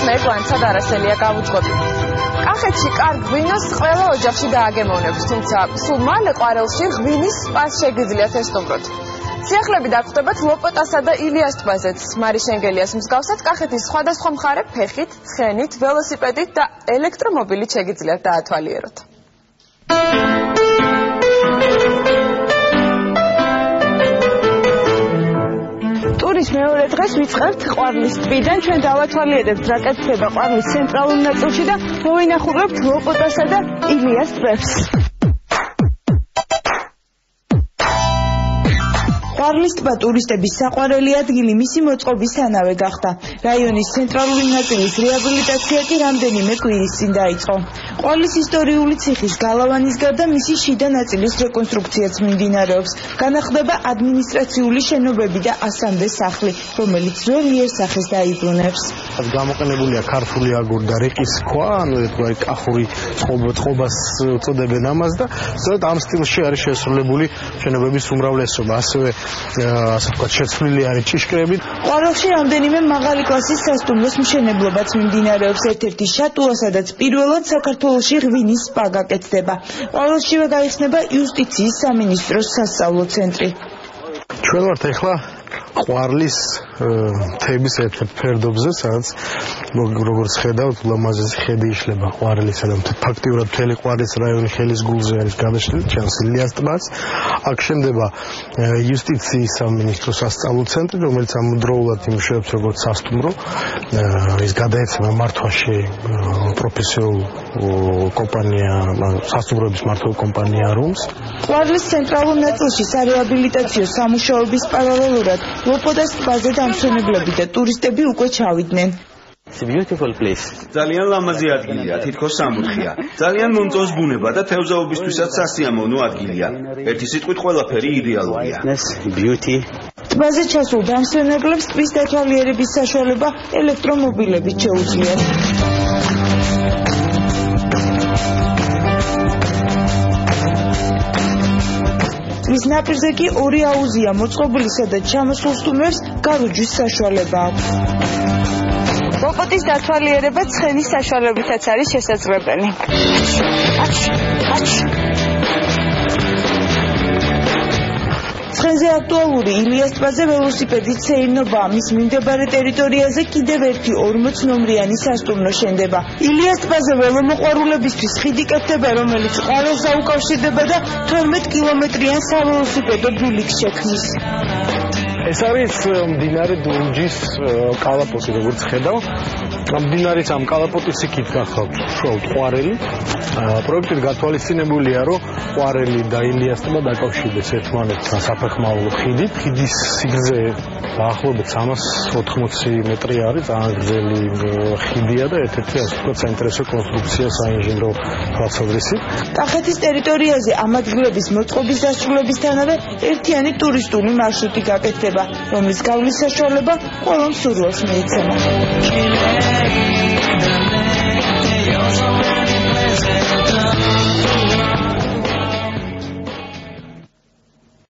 მეგვანცად არასელია გავუძღობი. კახეთში კარგ ღვინოს ყველა ოჯახში დააგემოვნებს, თუმცა სულ მალე ყვარელში ღვინის სპას შეგიძლიათ ესტუმროთ. სიახლეები დაგვხვდებათ ლოპოტასა და ილიას ტბაზეც. მარი შენგელიას მსგავსად კახეთის სხვადასხვა მხარე ფეხით, ცხენით, ველოსიპედით და ელექტრომობილით შეგიძლიათ დაათვალიეროთ. ტურის მეორე დღეს ვიწყებთ ყვარლის ტბიდან. ჩვენ დავათვალიერებთ რა კეთდება ყვარლის ცენტრალურ ნაწილში და მოვინახულებთ ლოპოტასა და ილიას ტბებს. ყვარლის ტბა ტურისტების საყვარელი ადგილი მისი მოწყობისთანავე გახდა. რაიონის ცენტრალური ნაწილის რეაბილიტაცია კი რამდენიმე კვირის წინ დაიწყო. ყვარლის ისტორიული ციხის გალავანის გარდა მისი შიდა ნაწილის რეკონსტრუქციაც მიმდინარეობს. განახლდება ადმინისტრაციული შენობები და ასამდე სახლი, რომელიც ძველ იერსახეს დაიბრუნებს. გამოყენებულია ქართული აგური და რიყის ქვა, ანუ ერთგვარი კახური წყობას უწოდებენ ამას და სწორედ ამ სტილში არის შესრულებული შენობების უმრავლესობა. ასევე ასე ვთქვათ, შეცვლილი არის ჭიშკრებით. ყვარელში რამდენიმე მაღალი კლასის სასტუმროს მშენებლობაც მიმდინარეობს. ერთ-ერთი შატუა, სადაც პირველად საქართველოში ღვინის სპა გაკეთდება. ყვარელშივე გაიხსნება იუსტიციის სამინისტროს სასწავლო ცენტრი. ჩვენ ვართ ახლა ყვარლის მთების ერთ-ერთ ფერდობზე, სადაც როგორც ხედავთ, ულამაზესი ხედი იშლება ყვარლისა და ფაქტიურად მთელი ყვარლის რაიონი ხელის გულზე არის გადაშლილი, ჩანს ილიას ტბაც. აქ შენდება იუსტიციის სამინისტროს სასწავლო ცენტრი, რომელიც ამავდროულად იმუშავებს როგორც სასტუმრო. ის გადაეცემა მართვაში პროფესიულ კომპანია, სასტუმროების მართვა კომპანია რუმს. ყვარლის ცენტრალურ ნაწილში სარეაბილიტაციო სამუშაოების პარალელურად ლოპოტას ტბაზე დამსვენებლები და ტურისტები უკვე ჩავიდნენ. It's a beautiful place. ძალიან ლამაზი ადგილია, თითქოს სამურხია. ძალიან მომწონს ბუნება და თევზაობისთვისაც სასიამოვნო ადგილია. ერთი სიტყვით ყველაფერი იდეალურია. Beauty. ტბაზე ჩასულ დამსვენებლებს ტბის დათვალიერების საშუალება ელექტრომობილებით შეუძლიათ. ტბის ნაპირზე კი ორი აუზია მოწყობილისა და ჩამოსულ სტუმრებს გარუჯვის საშუალება აქვს. ლოპოტის დათვალიერება ცხენის საშუალებითაც არის შესაძლებელი. ცხენზე აქტუალური ილიას ტბაზე ველოსიპედით სეირნობა. მის მიმდებარე ტერიტორიაზე კიდევ ერთი 40 ნომრიანი სასტუმრო შენდება. ილიას ტბაზე ველომოყვარულებისთვის ხიდი კეთდება, რომელიც ყვარელს აუკავშირდება და 12 კილომეტრიან საველოსიპედო ბილიკს შექმნის. ეს არის მდინარე დუნჯის კალაპოტი, როგორც ხედავ. მდინარის ამ კალაპოტის იქით გახლავთ უშუალოდ ყვარელი. პროექტით გათვალისწინებულია, რომ ყვარელი და ილიას ტბა დაკავშირდეს ერთმანეთთან საფეხმავლო ხიდით. ხიდის სიგრძე დაახლოებით 380 მეტრი არის, ძალიან გრძელი ხიდია და ერთ-ერთი ასე ვთქვათ საინტერესო კონსტრუქცია საინჟინრო თვალსაზრისით. კახეთის ტერიტორიაზე ამ ადგილების მოწყობის დასრულებისთანავე ერთიანი ტურისტული მარშრუტი გაკეთდება, რომლის გავლის საშუალება ყველა მსურველს მიეცემა.